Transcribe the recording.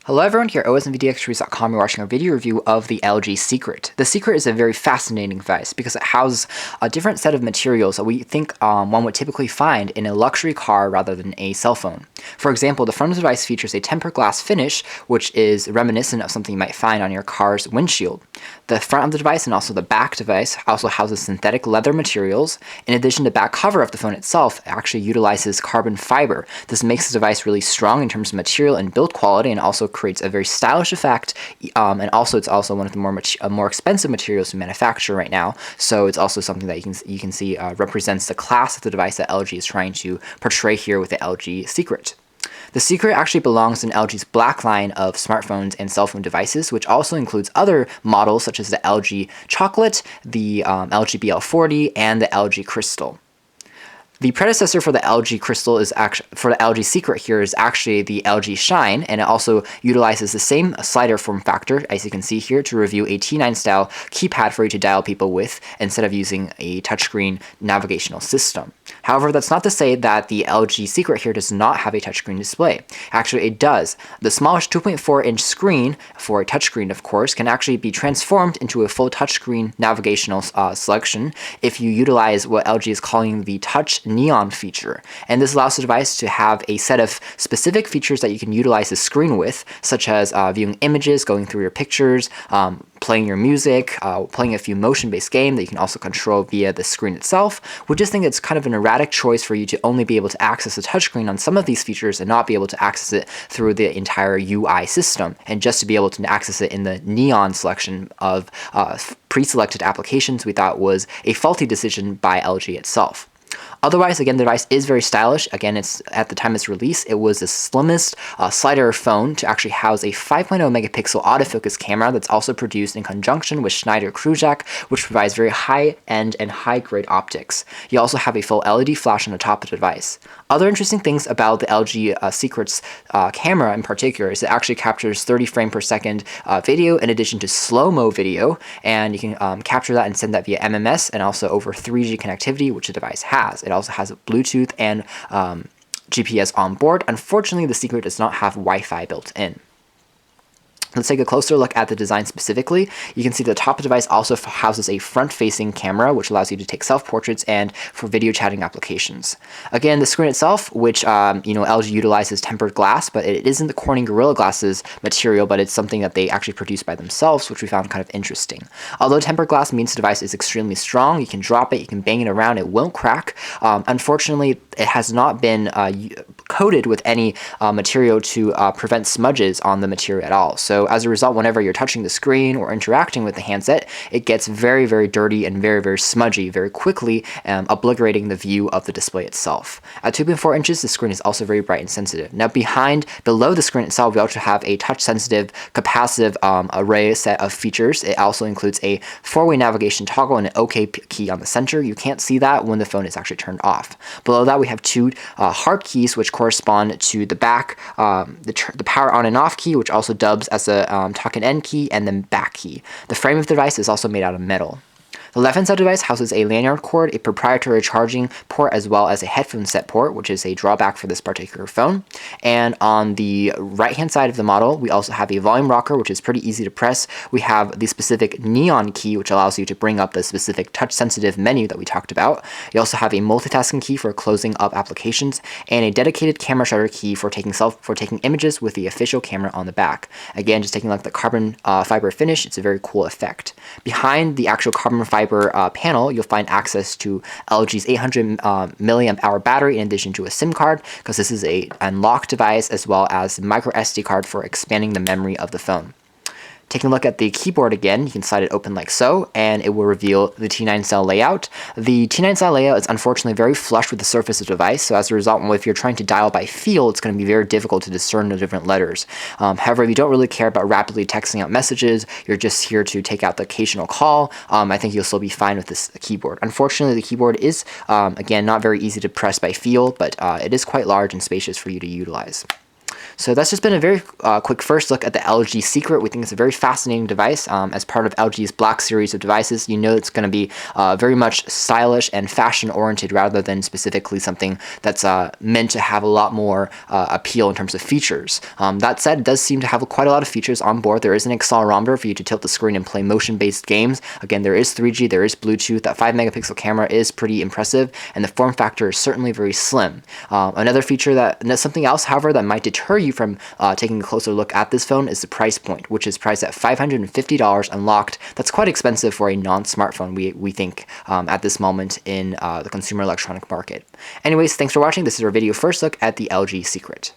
Hello everyone, here at osandvdxreviews.com. You're watching a video review of the LG Secret. The Secret is a very fascinating device because it houses a different set of materials that we think one would typically find in a luxury car rather than a cell phone. For example, the front of the device features a tempered glass finish, which is reminiscent of something you might find on your car's windshield. The front of the device and also the back device also houses synthetic leather materials. In addition, the back cover of the phone itself actually utilizes carbon fiber. This makes the device really strong in terms of material and build quality, and also creates a very stylish effect, and also it's also one of the more expensive materials to manufacture right now. So it's also something that you can see represents the class of the device that LG is trying to portray here with the LG Secret. The Secret actually belongs in LG's black line of smartphones and cell phone devices, which also includes other models such as the LG Chocolate, the LG BL40, and the LG Crystal. The predecessor for the LG Crystal for the LG Secret here is actually the LG Shine, and it also utilizes the same slider form factor, as you can see here, to review a T9 style keypad for you to dial people with instead of using a touchscreen navigational system. However, that's not to say that the LG Secret here does not have a touchscreen display. Actually, it does. The smallest 2.4-inch screen, for a touchscreen of course, can actually be transformed into a full touchscreen navigational selection if you utilize what LG is calling the Touch Neon feature. And this allows the device to have a set of specific features that you can utilize the screen with, such as viewing images, going through your pictures, playing your music, playing a few motion-based games that you can also control via the screen itself. We just think it's kind of an erratic choice for you to only be able to access the touchscreen on some of these features and not be able to access it through the entire UI system, and just to be able to access it in the neon selection of pre-selected applications we thought was a faulty decision by LG itself. Otherwise, again, the device is very stylish. Again, at the time of its release, it was the slimmest slider phone to actually house a 5.0 megapixel autofocus camera that's also produced in conjunction with schneider-kreuznach, which provides very high-end and high-grade optics. You also have a full LED flash on the top of the device. Other interesting things about the LG Secret's camera in particular is it actually captures 30 frames per second video in addition to Slo-Mo video, and you can capture that and send that via MMS and also over 3G connectivity, which the device has. It also has Bluetooth and GPS on board. Unfortunately, the Secret does not have Wi-Fi built in. Let's take a closer look at the design specifically. You can see the top of the device also houses a front-facing camera, which allows you to take self-portraits and for video chatting applications. Again, the screen itself, which LG utilizes tempered glass, but it isn't the Corning Gorilla Glass's material, but it's something that they actually produce by themselves, which we found kind of interesting. Although tempered glass means the device is extremely strong, you can drop it, you can bang it around, it won't crack. Unfortunately, it has not been coated with any material to prevent smudges on the material at all. So as a result, whenever you're touching the screen or interacting with the handset, it gets very, very dirty and very, very smudgy very quickly, obliterating the view of the display itself. At 2.4 inches, the screen is also very bright and sensitive. Now below the screen itself, we also have a touch-sensitive, capacitive array set of features. It also includes a 4-way navigation toggle and an OK key on the center. You can't see that when the phone is actually turned off. Below that, we have two hard keys, which correspond to the back, the power on and off key, which also dubs as a tuck and end key, and then back key. The frame of the device is also made out of metal. The left-hand side device houses a lanyard cord, a proprietary charging port, as well as a headphone set port, which is a drawback for this particular phone. And on the right-hand side of the model, we also have a volume rocker, which is pretty easy to press. We have the specific neon key, which allows you to bring up the specific touch-sensitive menu that we talked about. You also have a multitasking key for closing up applications, and a dedicated camera shutter key for taking images with the official camera on the back. Again, just taking a look at the carbon fiber finish, it's a very cool effect. Behind the actual carbon fiber panel, you'll find access to LG's 800 milliamp hour battery in addition to a SIM card, because this is a unlocked device, as well as a micro SD card for expanding the memory of the phone. Taking a look at the keyboard again, you can slide it open like so, and it will reveal the T9 style layout. The T9 style layout is unfortunately very flush with the surface of the device, so as a result, if you're trying to dial by feel, it's going to be very difficult to discern the different letters. However, if you don't really care about rapidly texting out messages, you're just here to take out the occasional call, I think you'll still be fine with this keyboard. Unfortunately, the keyboard is, again, not very easy to press by feel, but it is quite large and spacious for you to utilize. So that's just been a very quick first look at the LG Secret. We think it's a very fascinating device. As part of LG's Black series of devices, you know it's going to be very much stylish and fashion oriented rather than specifically something that's meant to have a lot more appeal in terms of features. That said, it does seem to have quite a lot of features on board. There is an accelerometer for you to tilt the screen and play motion-based games. Again, there is 3G, there is Bluetooth. That 5-megapixel camera is pretty impressive, and the form factor is certainly very slim. Another feature something else, however, that might deter you from taking a closer look at this phone is the price point, which is priced at $550 unlocked. That's quite expensive for a non-smartphone, we think, at this moment in the consumer electronic market. Anyways, thanks for watching. This is our video first look at the LG Secret.